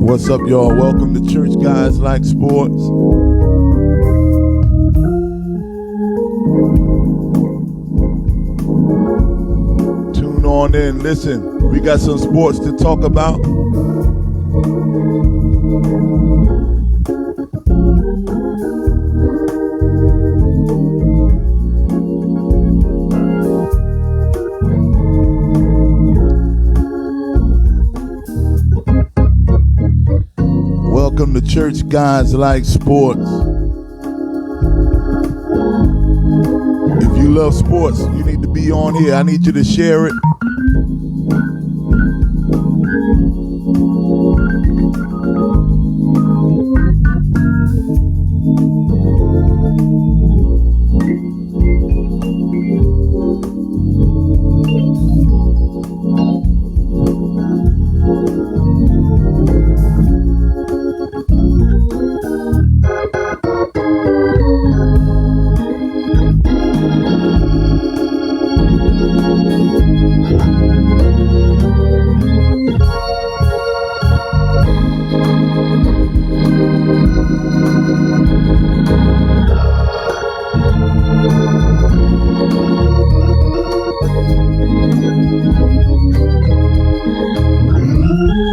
What's up, y'all? Welcome to Church Guys Like Sports. Tune on in. Listen, we got some sports to talk about. Welcome to Church Guys Like Sports. If you love sports, you need to be on here. I need you to share it.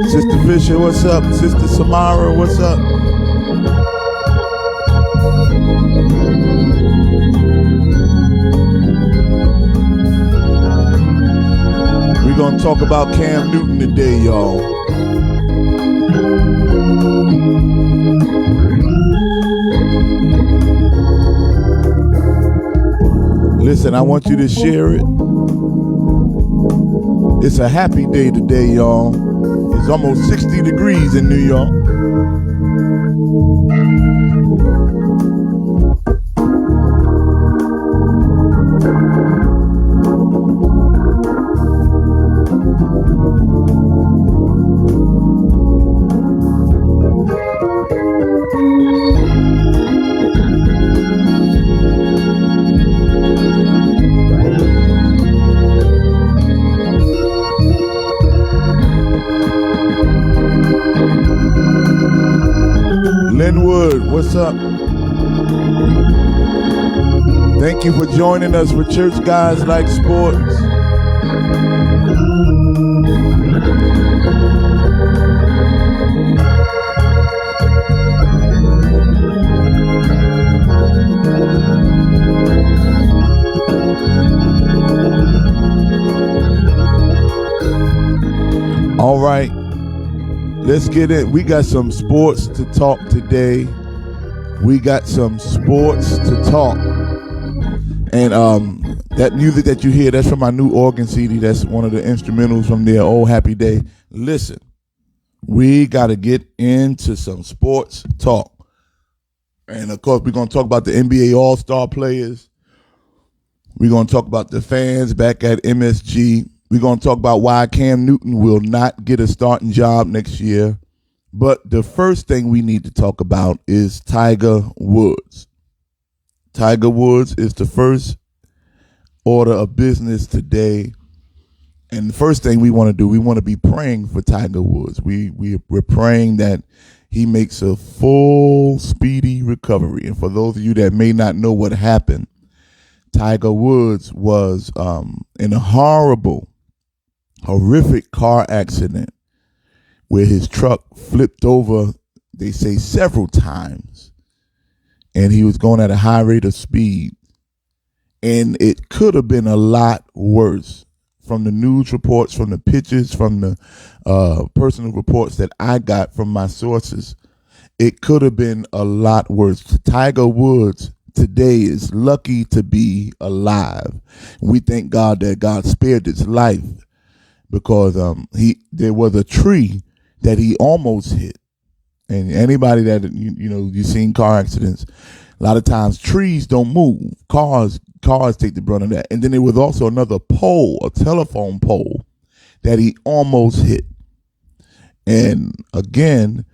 Sister Fisher, what's up? Sister Samara, what's up? We're gonna talk about Cam Newton today, y'all. Listen, I want you to share it. It's a happy day today, y'all. It's almost 60 degrees in New York. Linwood, what's up? Thank you for joining us for Church Guys Like Sports. All right. Let's get it. We got some sports to talk today. We got some sports to talk. And that music that you hear, that's from my new organ CD. That's one of the instrumentals from their old Happy Day. Listen, we got to get into some sports talk. And of course, we're going to talk about the NBA All-Star players. We're going to talk about the fans back at MSG. We're going to talk about why Cam Newton will not get a starting job next year. But the first thing we need to talk about is Tiger Woods. Tiger Woods is the first order of business today. And the first thing we want to do, we want to be praying for Tiger Woods. We're praying that he makes a full, speedy recovery. And for those of you that may not know what happened, Tiger Woods was in a horrific car accident where his truck flipped over, they say, several times, and he was going at a high rate of speed. And it could have been a lot worse. From the news reports, from the pictures, from the personal reports that I got from my sources, it could have been a lot worse. Tiger Woods today is lucky to be alive. We thank God that God spared his life, because there was a tree that he almost hit. And anybody that you've seen car accidents, a lot of times trees don't move. Cars take the brunt of that. And then there was also another pole, a telephone pole, that he almost hit. And again,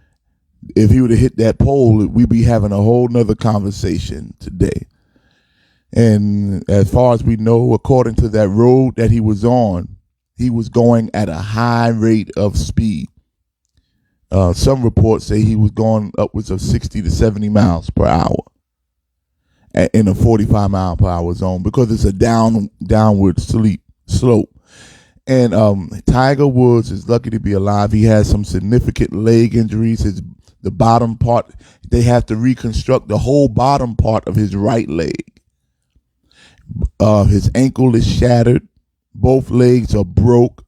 if he would have hit that pole, we'd be having a whole nother conversation today. And as far as we know, according to that road that he was on, he was going at a high rate of speed. Some reports say he was going upwards of 60 to 70 miles per hour in a 45 mile per hour zone, because it's a downward slope. And Tiger Woods is lucky to be alive. He has some significant leg injuries. The bottom part, they have to reconstruct the whole bottom part of his right leg. His ankle is shattered. Both legs are broke.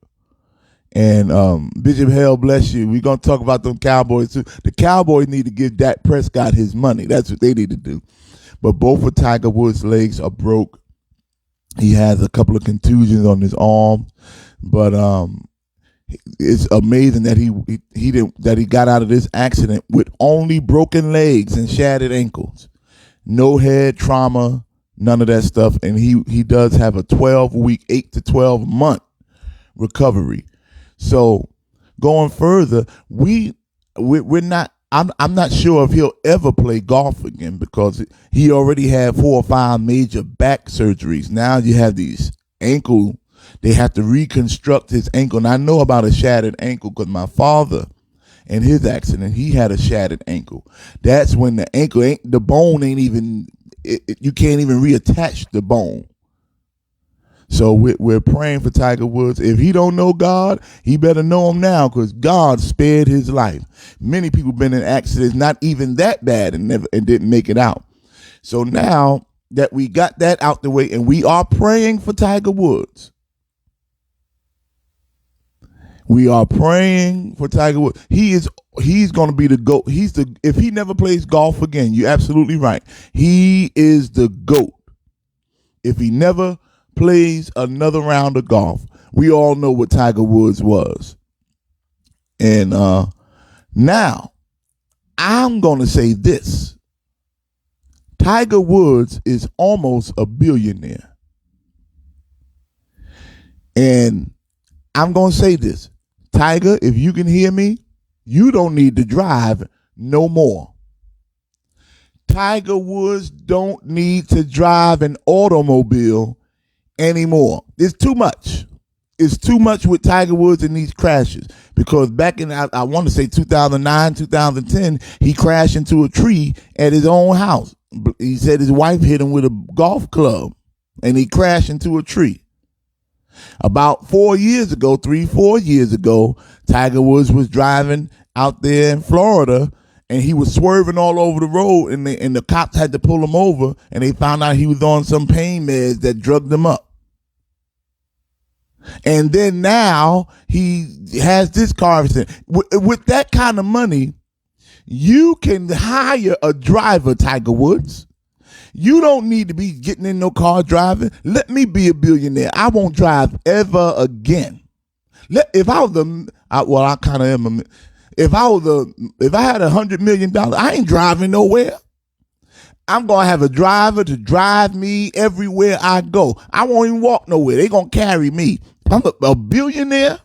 And Bishop, hell bless you. We're going to talk about them Cowboys too. The Cowboys need to give Dak Prescott his money. That's what they need to do. But both of Tiger Woods' legs are broke. He has a couple of contusions on his arm. But it's amazing that he got out of this accident with only broken legs and shattered ankles. No head trauma, none of that stuff. And he does have a 12-week, 8 to 12 month recovery. So going further, we're not. I'm not sure if he'll ever play golf again, because he already had 4 or 5 major back surgeries. Now you have these ankle. They have to reconstruct his ankle. And I know about a shattered ankle because my father, in his accident, he had a shattered ankle. That's when the bone ain't even. You can't even reattach the bone. So we're praying for Tiger Woods. If he don't know God, he better know him now, because God spared his life. Many people been in accidents not even that bad and didn't make it out. So now that we got that out the way, and we are praying for Tiger Woods. We are praying for Tiger Woods. He's going to be the GOAT. If he never plays golf again, you're absolutely right. He is the GOAT. If he never plays another round of golf, we all know what Tiger Woods was. And now I'm going to say this. Tiger Woods is almost a billionaire. And I'm going to say this. Tiger, if you can hear me, you don't need to drive no more. Tiger Woods don't need to drive an automobile anymore. It's too much. It's too much with Tiger Woods in these crashes, because back in, I want to say 2009, 2010, he crashed into a tree at his own house. He said his wife hit him with a golf club and he crashed into a tree. About 4 years ago, 4 years ago, Tiger Woods was driving out there in Florida, and he was swerving all over the road, and the cops had to pull him over, and they found out he was on some pain meds that drugged him up. And then now he has this car accident. With that kind of money, you can hire a driver, Tiger Woods. You don't need to be getting in no car driving. Let me be a billionaire. I won't drive ever again. If I was I kind of am. If I had $100 million, I ain't driving nowhere. I'm going to have a driver to drive me everywhere I go. I won't even walk nowhere. They're going to carry me. I'm a billionaire.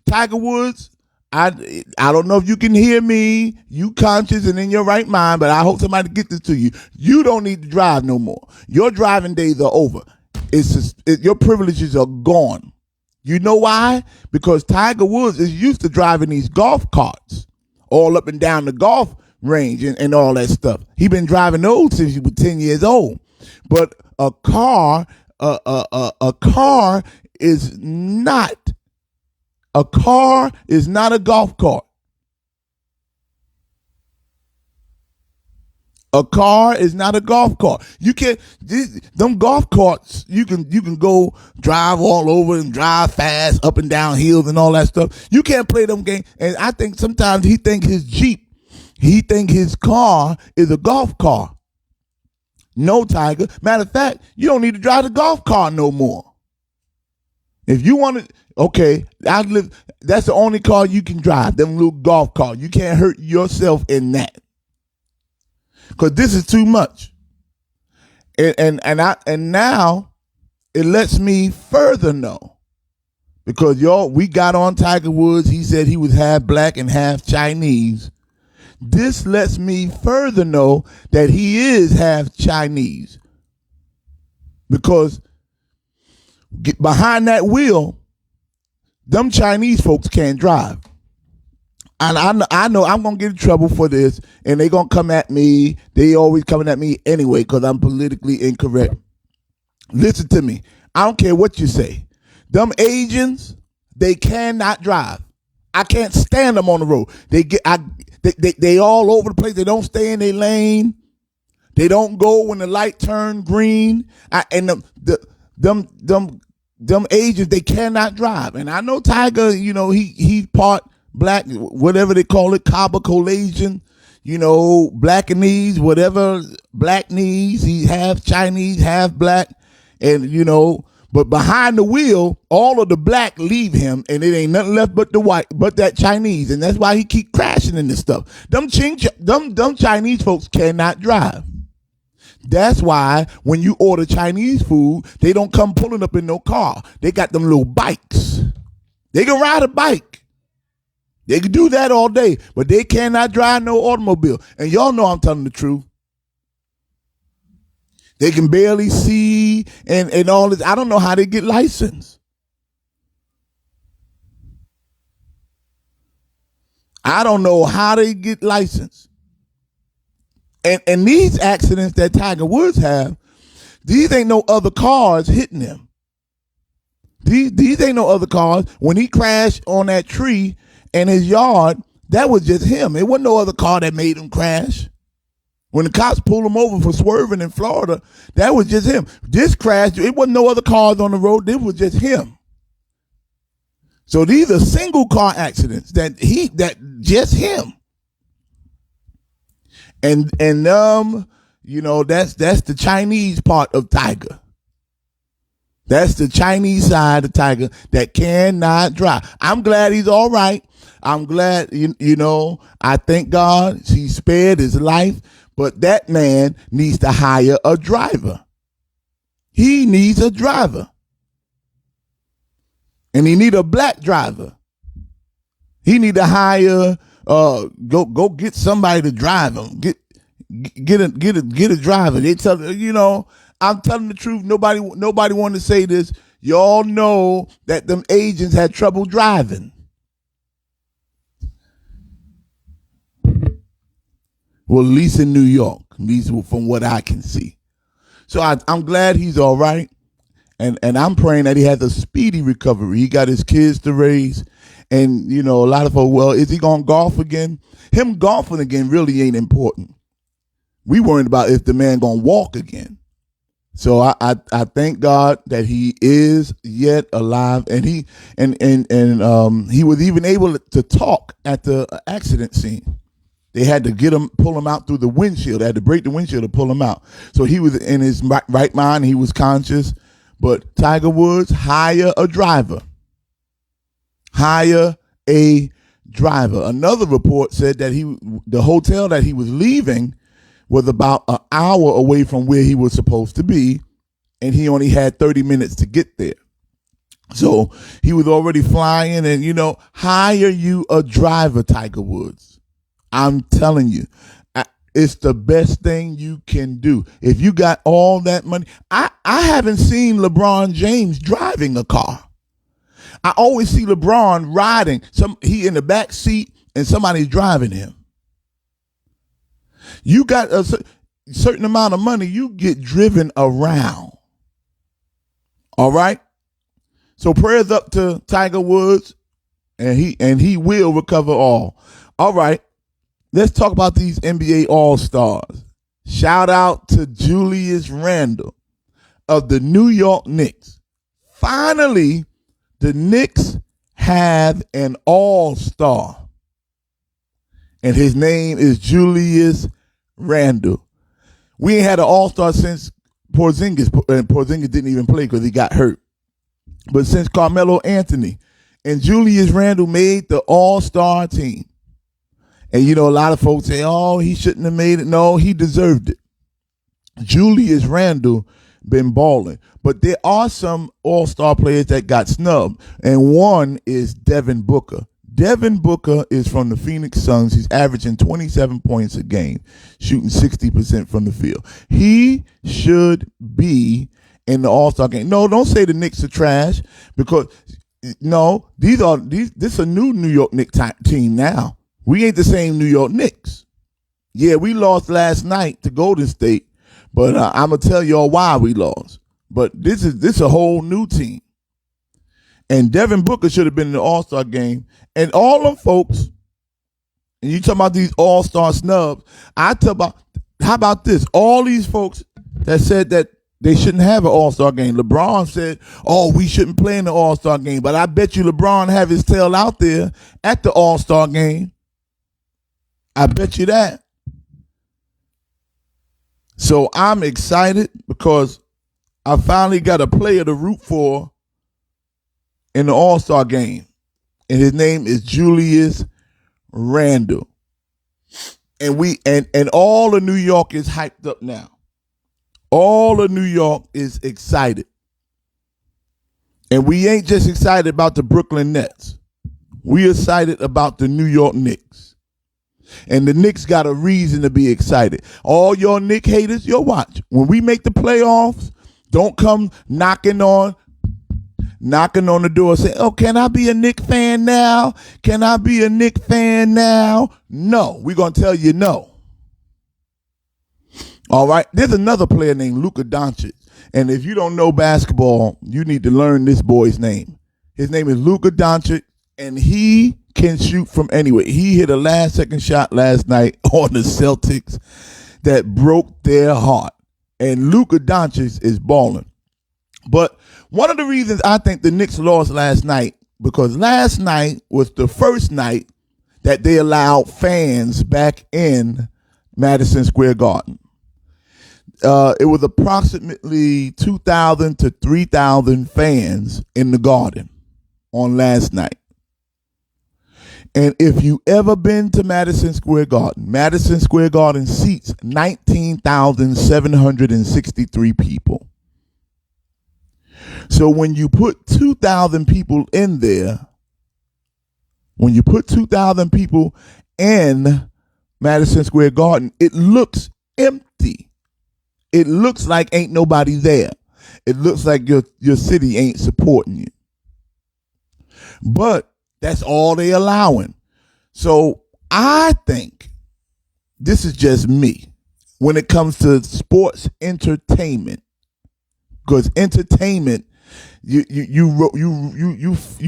Tiger Woods, I don't know if you can hear me. You conscious and in your right mind, but I hope somebody get this to you. You don't need to drive no more. Your driving days are over. Your privileges are gone. You know why? Because Tiger Woods is used to driving these golf carts all up and down the golf range and all that stuff. He been driving those since he was 10 years old. But a car is not a golf cart. A car is not a golf cart. You can't, them golf carts, you can go drive all over and drive fast up and down hills and all that stuff. You can't play them games. And I think sometimes he think his car is a golf car. No, Tiger. Matter of fact, you don't need to drive the golf car no more. If you want to, okay, that's the only car you can drive, them little golf cars. You can't hurt yourself in that. Because this is too much. And now it lets me further know. Because we got on Tiger Woods. He said he was half black and half Chinese. this lets me further know that he is half Chinese, because behind that wheel, them Chinese folks can't drive. And I know I'm going to get in trouble for this, and they're going to come at me. They always coming at me anyway because I'm politically incorrect. Listen to me. I don't care what you say. Them Asians, they cannot drive. I can't stand them on the road. They all over the place. They don't stay in their lane. They don't go when the light turn green. And them Asians, they cannot drive. And I know Tiger, he's part black, whatever they call it, Caucasian, Blackanese, whatever, Blacknese. He's half Chinese, half black. And, but behind the wheel, all of the black leave him, and it ain't nothing left but the white, but that Chinese. And that's why he keep crashing in this stuff. Them Chinese folks cannot drive. That's why when you order Chinese food, they don't come pulling up in no car. They got them little bikes. They can ride a bike. They can do that all day, but they cannot drive no automobile. And y'all know I'm telling the truth. They can barely see and all this. I don't know how they get licensed. I don't know how they get licensed. And these accidents that Tiger Woods have, these ain't no other cars hitting him. These ain't no other cars. When he crashed on that tree in his yard, that was just him. It wasn't no other car that made him crash. When the cops pulled him over for swerving in Florida, that was just him. This crash, it wasn't no other cars on the road. This was just him. So these are single car accidents that just him. And that's the Chinese part of Tiger. That's the Chinese side of Tiger that cannot drive. I'm glad he's all right. I'm glad, I thank God he spared his life. But that man needs to hire a driver. He needs a driver. And he need a black driver. He need to hire, go get somebody to drive him. Get a driver. They tell, I'm telling the truth. Nobody want to say this. Y'all know that them Asians had trouble driving. Well, at least in New York, at least from what I can see. So I'm glad he's all right. And I'm praying that he has a speedy recovery. He got his kids to raise. And, a lot of folks, well, is he going to golf again? Him golfing again really ain't important. We worried about if the man going to walk again. So I thank God that he is yet alive. And he was even able to talk at the accident scene. They had to pull him out through the windshield. They had to break the windshield to pull him out. So he was in his right mind. He was conscious. But Tiger Woods, hire a driver. Hire a driver. Another report said that the hotel that he was leaving was about an hour away from where he was supposed to be, and he only had 30 minutes to get there. So he was already flying, and, hire you a driver, Tiger Woods. I'm telling you, it's the best thing you can do. If you got all that money, I haven't seen LeBron James driving a car. I always see LeBron riding. He in the back seat and somebody's driving him. You got a certain amount of money, you get driven around. All right? So prayers up to Tiger Woods, and he will recover all. All right. Let's talk about these NBA All-Stars. Shout out to Julius Randle of the New York Knicks. Finally, the Knicks have an All-Star. And his name is Julius Randle. We ain't had an All-Star since Porzingis, and Porzingis didn't even play because he got hurt. But since Carmelo Anthony, and Julius Randle made the All-Star team. And, a lot of folks say, oh, he shouldn't have made it. No, he deserved it. Julius Randle been balling. But there are some all-star players that got snubbed. And one is Devin Booker. Devin Booker is from the Phoenix Suns. He's averaging 27 points a game, shooting 60% from the field. He should be in the All-Star game. No, don't say the Knicks are trash, because no, this is a New York Knicks team now. We ain't the same New York Knicks. Yeah, we lost last night to Golden State, but I'm gonna tell y'all why we lost. But this is a whole new team. And Devin Booker should have been in the All-Star game. And all them folks, and you talking about these All-Star snubs, how about this? All these folks that said that they shouldn't have an All-Star game. LeBron said, we shouldn't play in the All-Star game. But I bet you LeBron have his tail out there at the All-Star game. I bet you that. So I'm excited because I finally got a player to root for in the All-Star game. And his name is Julius Randle. And all of New York is hyped up now. All of New York is excited. And we ain't just excited about the Brooklyn Nets. We excited about the New York Knicks. And the Knicks got a reason to be excited. All your Knicks haters, you'll watch. When we make the playoffs, don't come knocking on the door saying, can I be a Knicks fan now? Can I be a Knicks fan now? No, we're going to tell you no. All right, there's another player named Luka Doncic. And if you don't know basketball, you need to learn this boy's name. His name is Luka Doncic, and he can shoot from anywhere. He hit a last-second shot last night on the Celtics that broke their heart. And Luka Doncic is balling. But one of the reasons I think the Knicks lost last night, because last night was the first night that they allowed fans back in Madison Square Garden. It was approximately 2,000 to 3,000 fans in the Garden on last night. And if you ever been to Madison Square Garden seats 19,763 people. So when you put 2,000 people in there, in Madison Square Garden, it looks empty. It looks like ain't nobody there. It looks like your city ain't supporting you. But that's all they allowing. So I think, this is just me, when it comes to sports entertainment, because entertainment, you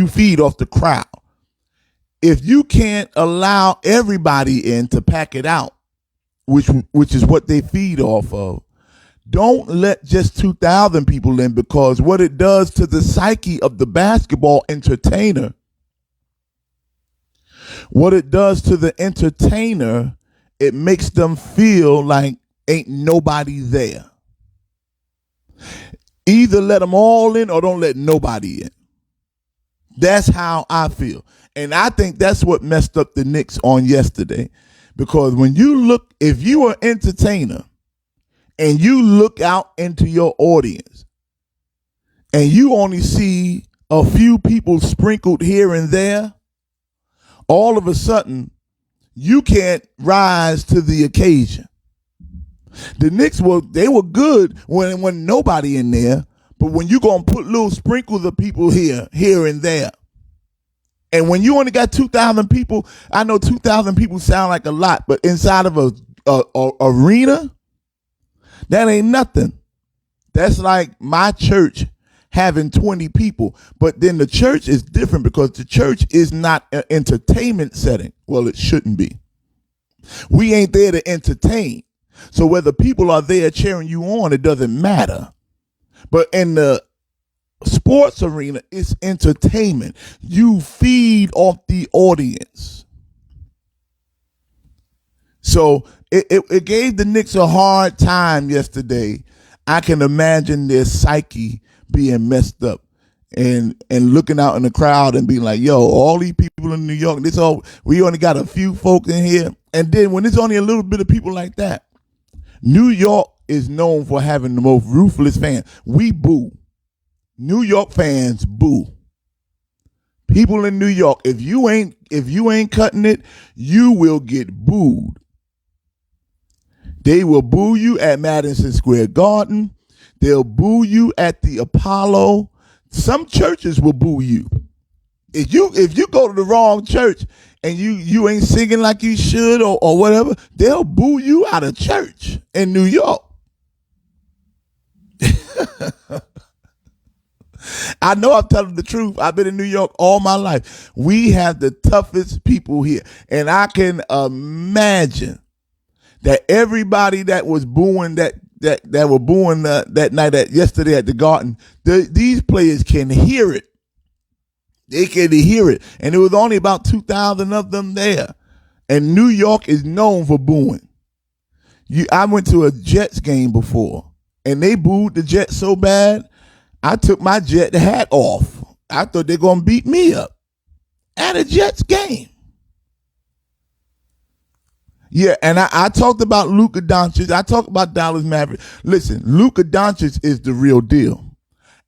feed off the crowd. If you can't allow everybody in to pack it out, which is what they feed off of, don't let just 2,000 people in, because what it does to the psyche of the basketball entertainer, it makes them feel like ain't nobody there. Either let them all in or don't let nobody in. That's how I feel. And I think that's what messed up the Knicks on yesterday. Because if you are an entertainer and you look out into your audience and you only see a few people sprinkled here and there, all of a sudden you can't rise to the occasion. The Knicks were good when nobody in there, but when you gonna put little sprinkles of people here and there, and when you only got 2,000 people, I know 2,000 people sound like a lot, but inside of a arena, that ain't nothing. That's like my church having 20 people, but then the church is different because the church is not an entertainment setting. Well, it shouldn't be. We ain't there to entertain. So whether people are there cheering you on, it doesn't matter. But in the sports arena, it's entertainment. You feed off the audience. So it gave the Knicks a hard time yesterday. I can imagine their psyche being messed up and looking out in the crowd and being like, yo, all these people in New York, we only got a few folks in here. And then when it's only a little bit of people like that, New York is known for having the most ruthless fans. We boo. New York fans boo. People in New York, if you ain't cutting it, you will get booed. They will boo you at Madison Square Garden. They'll boo you at the Apollo. Some churches will boo you. If you go to the wrong church and you ain't singing like you should or whatever, they'll boo you out of church in New York. I know I'm telling the truth. I've been in New York all my life. We have the toughest people here. And I can imagine that everybody that was booing that were booing that night yesterday at the Garden, these players can hear it. They can hear it. And there was only about 2,000 of them there. And New York is known for booing. I went to a Jets game before, and they booed the Jets so bad, I took my Jet hat off. I thought they were going to beat me up at a Jets game. Yeah, and I talked about Luka Doncic. I talked about Dallas Mavericks. Listen, Luka Doncic is the real deal.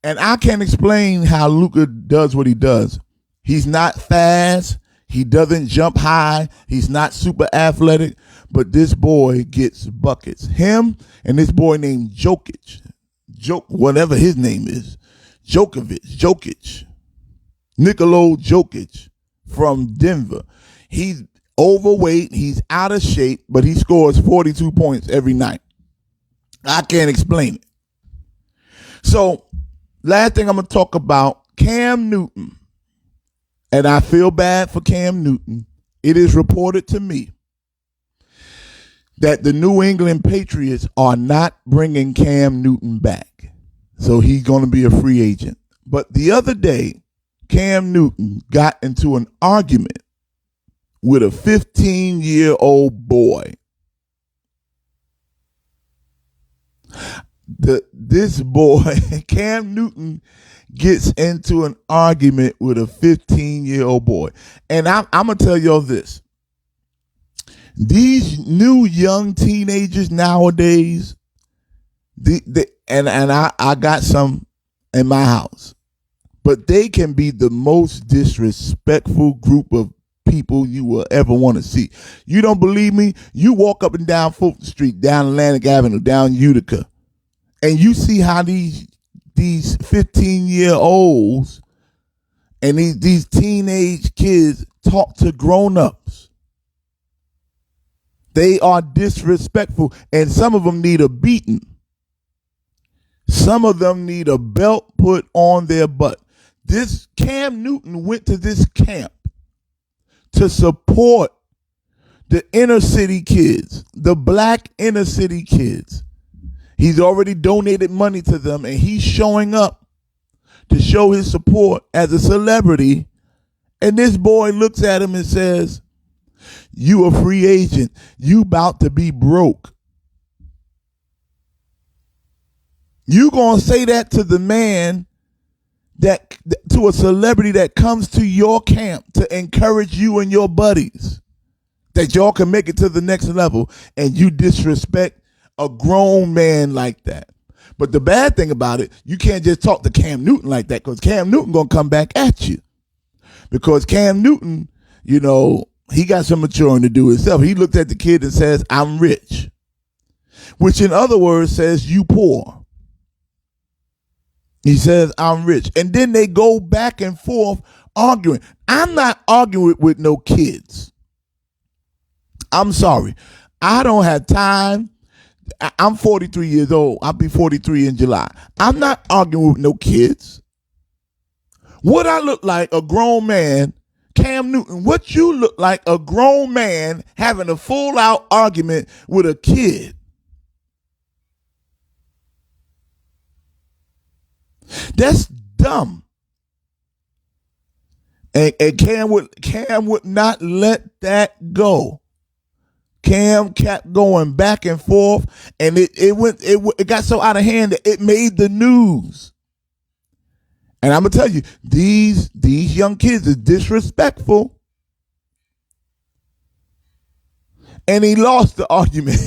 And I can't explain how Luka does what he does. He's not fast. He doesn't jump high. He's not super athletic. But this boy gets buckets. Him and this boy named Jokic. Whatever his name is. Jokic. Nikola Jokic from Denver. He's overweight. He's out of shape. But he scores 42 points every night. I can't explain it. So, last thing I'm going to talk about, Cam Newton. And I feel bad for Cam Newton. It is reported to me that the New England Patriots are not bringing Cam Newton back. So he's going to be a free agent. But the other day, Cam Newton got into an argument with a 15-year-old boy. This boy, Cam Newton, gets into an argument with a 15-year-old boy. And I'm going to tell y'all this. These new young teenagers nowadays, I got some in my house, but they can be the most disrespectful group of people you will ever want to see. You don't believe me? You walk up and down Fulton Street, down Atlantic Avenue, down Utica, and you see how these 15-year-olds and these teenage kids talk to grown-ups. They are disrespectful, and some of them need a beating. Some of them need a belt put on their butt. This Cam Newton went to this camp to support the inner city kids, the black inner city kids. He's already donated money to them, and he's showing up to show his support as a celebrity. And this boy looks at him and says, "You a free agent. You about to be broke." You gonna say that to the man to a celebrity that comes to your camp to encourage you and your buddies that y'all can make it to the next level, and you disrespect a grown man like that? But the bad thing about it, you can't just talk to Cam Newton like that, because Cam Newton gonna come back at you. Because Cam Newton, he got some maturing to do himself. He looked at the kid and says, "I'm rich," which in other words says, "You poor." He says, "I'm rich." And then they go back and forth arguing. I'm not arguing with no kids. I'm sorry. I don't have time. I'm 43 years old. I'll be 43 in July. I'm not arguing with no kids. What I look like, a grown man, Cam Newton, what you look like, a grown man having a full-out argument with a kid. That's dumb. And Cam would not let that go. Cam kept going back and forth, and it got so out of hand that it made the news. And I'm gonna tell you, these young kids are disrespectful, and he lost the argument.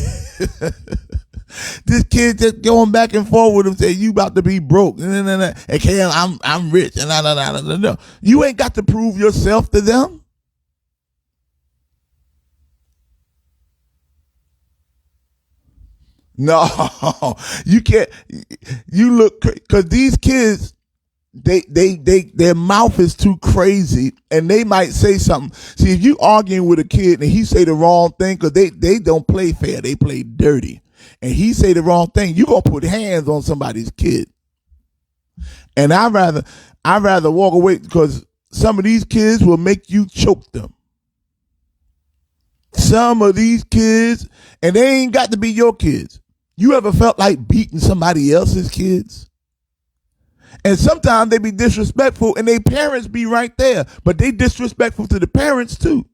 This kid just going back and forth with him, saying you about to be broke, and Cam, I'm rich, and you ain't got to prove yourself to them. No, you can't. You look, because these kids, their mouth is too crazy, and they might say something. See, if you arguing with a kid and he say the wrong thing, because they don't play fair, they play dirty, and he say the wrong thing, you gonna put hands on somebody's kid. And I'd rather walk away, because some of these kids will make you choke them. Some of these kids, and they ain't got to be your kids. You ever felt like beating somebody else's kids? And sometimes they be disrespectful and their parents be right there, but they disrespectful to the parents too.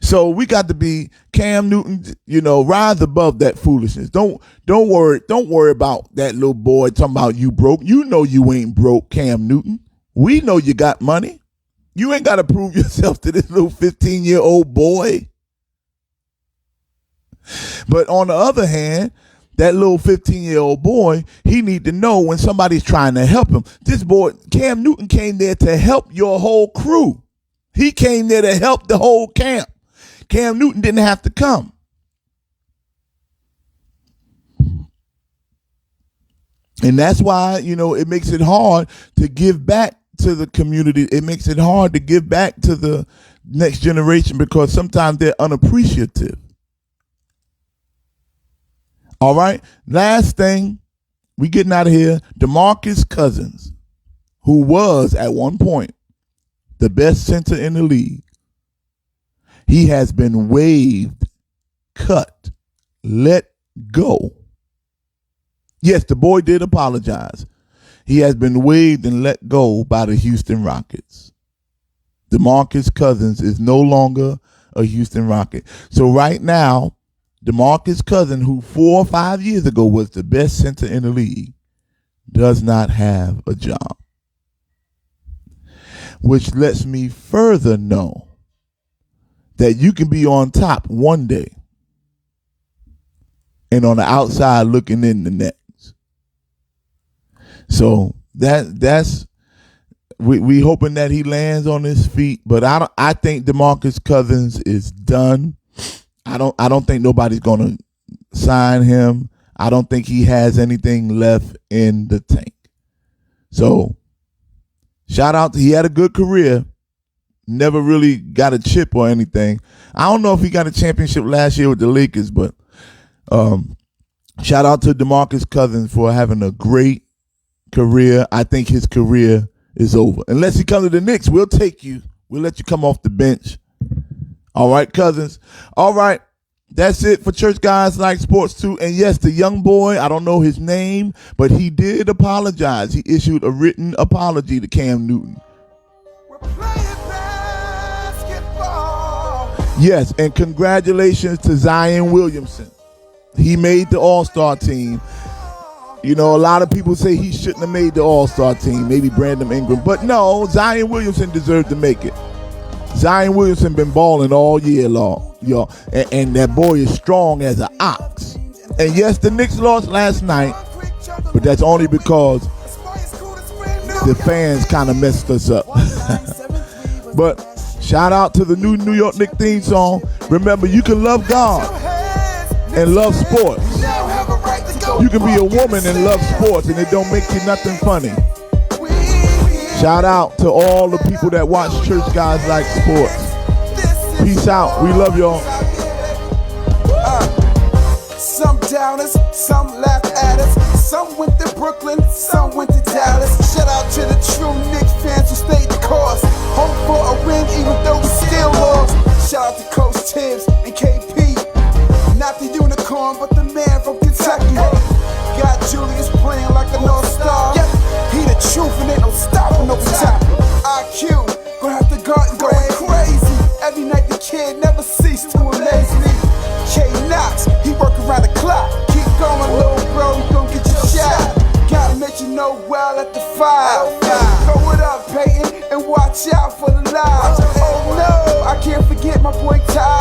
So we got to be Cam Newton, rise above that foolishness. Don't worry about that little boy talking about you broke. You know you ain't broke, Cam Newton. We know you got money. You ain't got to prove yourself to this little 15-year-old boy. But on the other hand, that little 15-year-old boy, he need to know when somebody's trying to help him. This boy, Cam Newton, came there to help your whole crew. He came there to help the whole camp. Cam Newton didn't have to come. And that's why, it makes it hard to give back to the community. It makes it hard to give back to the next generation, because sometimes they're unappreciative. All right. Last thing, we getting out of here. DeMarcus Cousins, who was at one point the best center in the league, he has been waived, cut, let go. Yes, the boy did apologize. He has been waived and let go by the Houston Rockets. DeMarcus Cousins is no longer a Houston Rocket. So right now, DeMarcus Cousins, who 4 or 5 years ago was the best center in the league, does not have a job. Which lets me further know that you can be on top one day and on the outside looking in the next. So that's we hoping that he lands on his feet, but I think DeMarcus Cousins is done. I don't think nobody's gonna sign him. I don't think he has anything left in the tank. So shout out he had a good career. Never really got a chip or anything. I don't know if he got a championship last year with the Lakers, but shout out to DeMarcus Cousins for having a great career. I think his career is over. Unless he comes to the Knicks, we'll take you. We'll let you come off the bench. All right, Cousins. All right. That's it for Church Guys Like Sports 2. And yes, the young boy, I don't know his name, but he did apologize. He issued a written apology to Cam Newton. Yes, and congratulations to Zion Williamson. He made the All-Star team. A lot of people say he shouldn't have made the All-Star team, maybe Brandon Ingram. But no, Zion Williamson deserved to make it. Zion Williamson been balling all year long, y'all. And that boy is strong as an ox. And yes, the Knicks lost last night, but that's only because the fans kind of messed us up. But shout out to the new New York Knicks theme song. Remember, you can love God and love sports. You can be a woman and love sports, and it don't make you nothing funny. Shout out to all the people that watch Church Guys Like Sports. Peace out. We love y'all. Some downers, some laugh at us. Some went to Brooklyn, some went to Dallas. Shout out to the true Knicks fans who stayed the course. Hope for a win even though we still lost. Shout out to Coach Tibbs and KP. Not the unicorn, but the man from Kentucky. Got Julius playing like a North Star. He the truth and ain't no stopping no top. IQ, gonna have to guard and going crazy. Every night the kid never ceased to amaze me. K-Knox, he work around the clock. Keep going, little bro, you gon' get your shot. Gotta let you know well at the 5. Throw it up, Peyton, and watch out for the lies. Oh no, I can't forget my boy Ty.